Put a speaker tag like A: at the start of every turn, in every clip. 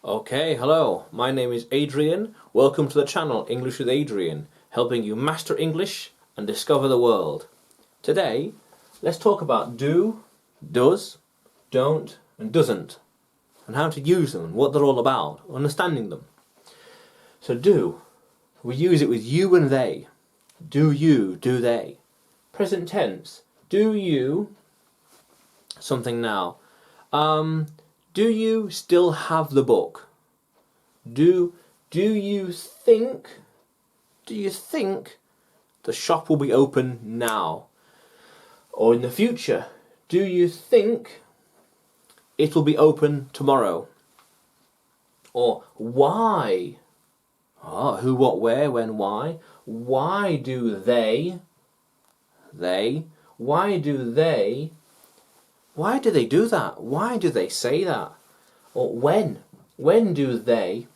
A: Okay, hello, my name is Adrian. Welcome to the channel English with Adrian, helping you master English and discover the world. Today, let's talk about do, does, don't, and doesn't, and how to use them and what they're all about, understanding them. So do, we use it with you and they. Do you, do they. Present tense, do you something now. Do you still have the book? Do you think the shop will be open now? Or in the future, do you think it will be open tomorrow? Or why? Who, what, where, when, why? Why do they? Why do they? Why do they do that? Why do they say that? Or when? When do they?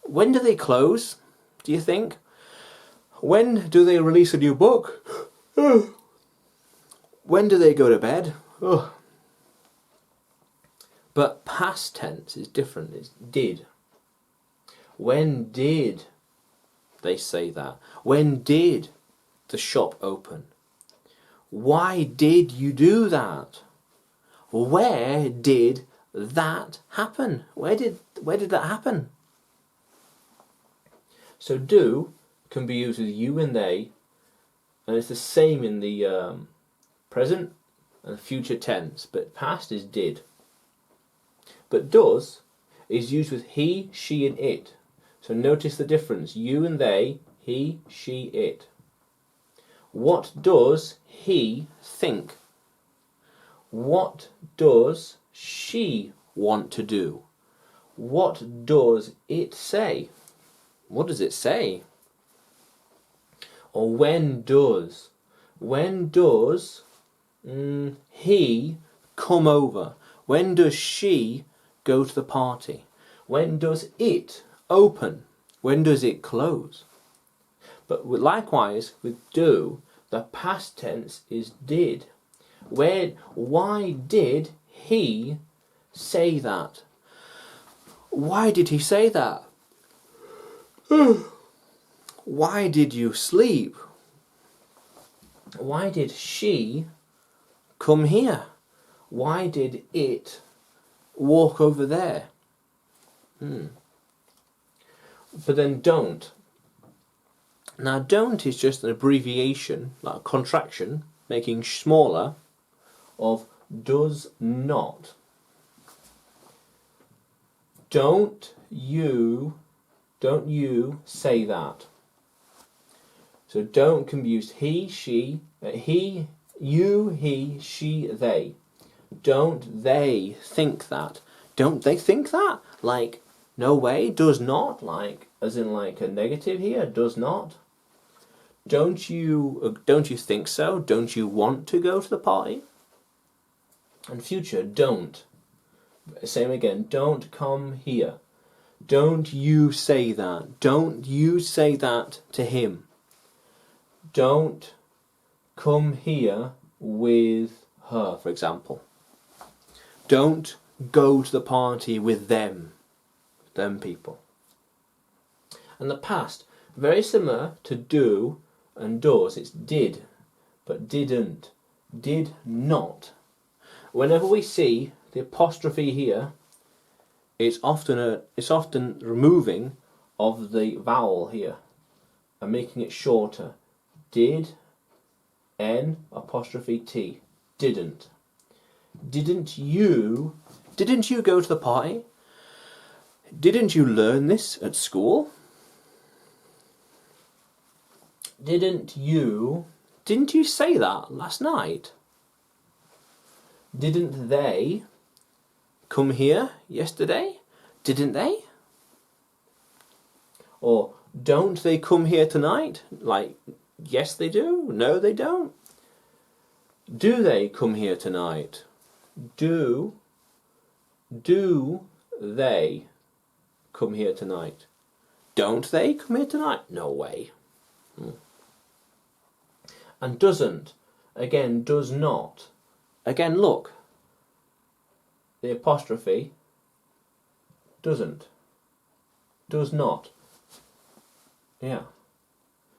A: When do they close, do you think? When do they release a new book? When do they go to bed? But past tense is different. It's did. When did they say that? When did the shop open? Why did you do that? Where did that happen? Where did that happen? So do can be used with you and they, and it's the same in the present and future tense, but past is did. But does is used with he, she, and it. So notice the difference. You and they, he, she, it. What does he think? What does she want to do? What does it say? What does it say? Or when does he come over? When does she go to the party? When does it open? When does it close? But likewise with do, the past tense is did. Why did he say that? Why did he say that? Why did you sleep? Why did she come here? Why did it walk over there? But then don't. Now don't is just an abbreviation, like a contraction, making smaller, of does not. Don't you say that. So don't can be used he, she, you, he, she, they. Don't they think that? Don't they think that? Like, no way, does not, like, as in like a negative here, does not. Don't you think so? Don't you want to go to the party? And future, don't. Same again, don't come here. Don't you say that. Don't you say that to him. Don't come here with her, for example. Don't go to the party with them people. And the past, very similar to do and does. It's did, but didn't, did not. Whenever we see the apostrophe here, it's often removing of the vowel here and making it shorter. Did, N apostrophe T, didn't. Didn't you go to the party? Didn't you learn this at school? Didn't you say that last night? Didn't they come here yesterday? Didn't they? Or don't they come here tonight? Like, yes they do, no they don't. Do they come here tonight? Do they come here tonight? Don't they come here tonight? No way. And doesn't, again, does not. Again, look, the apostrophe doesn't, does not. Yeah.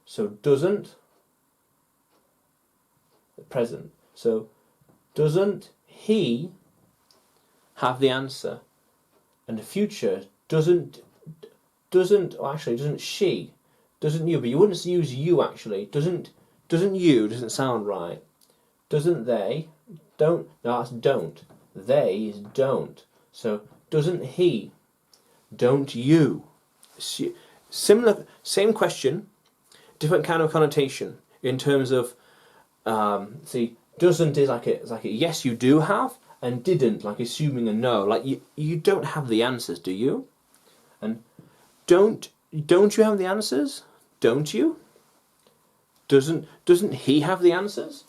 A: So doesn't, the present. So doesn't he have the answer? And the future, doesn't, or actually doesn't she, doesn't you, but you wouldn't use you actually. Doesn't you, doesn't sound right. Doesn't they, don't, no that's don't. They is don't. So doesn't he, don't you. Similar, same question, different kind of connotation in terms of, see, doesn't is like a yes you do have, and didn't like assuming a no, like you don't have the answers, do you? And don't you have the answers? Don't you? Doesn't he have the answers?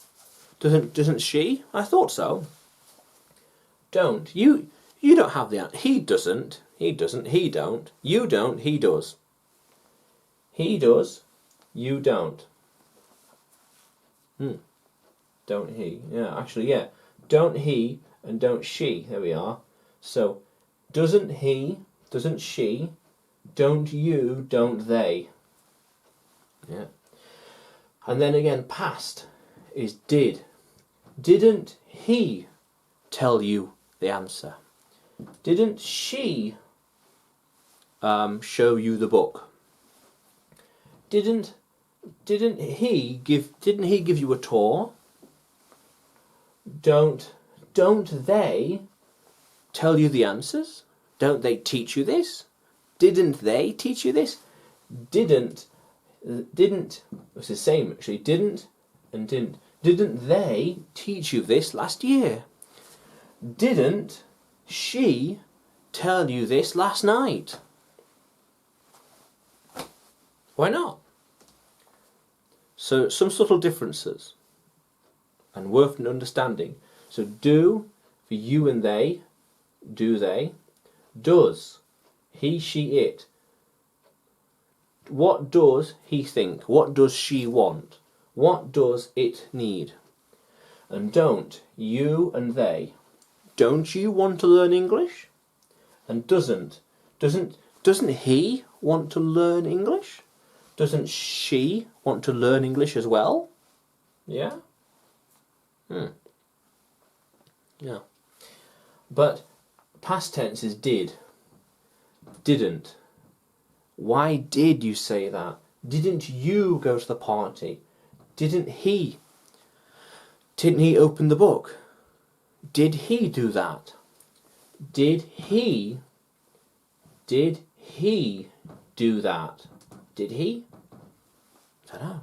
A: Doesn't she? I thought so. Don't you don't have the answer. He doesn't. He don't. You don't. He does. He does. You don't. Don't he? Yeah, actually, yeah. Don't he and don't she. There we are. So, doesn't he, doesn't she, don't you, don't they. Yeah. And then again, past is did. Didn't he tell you the answer? Didn't she show you the book? Didn't he give you a tour? Don't they tell you the answers? Don't they teach you this? Didn't they teach you this? Didn't it's the same actually. Didn't and didn't. Didn't they teach you this last year? Didn't she tell you this last night? Why not? So some subtle differences and worth understanding. So do for you and they, do they? Does he, she, it. What does he think? What does she want? What does it need? And don't, you and they. Don't you want to learn English? And doesn't he want to learn English? Doesn't she want to learn English as well? Yeah? Yeah. But past tense is did. Didn't. Why did you say that? Didn't you go to the party? Didn't he? Didn't he open the book? Did he do that? Did he do that? Did he? I don't know.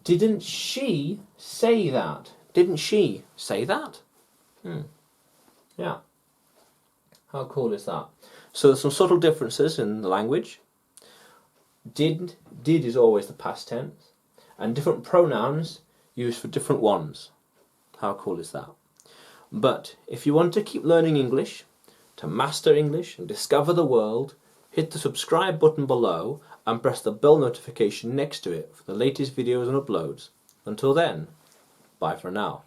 A: Didn't she say that? Didn't she say that? Yeah. How cool is that? So there's some subtle differences in the language. Did is always the past tense. And different pronouns used for different ones. How cool is that? But if you want to keep learning English, to master English and discover the world, hit the subscribe button below and press the bell notification next to it for the latest videos and uploads. Until then, bye for now.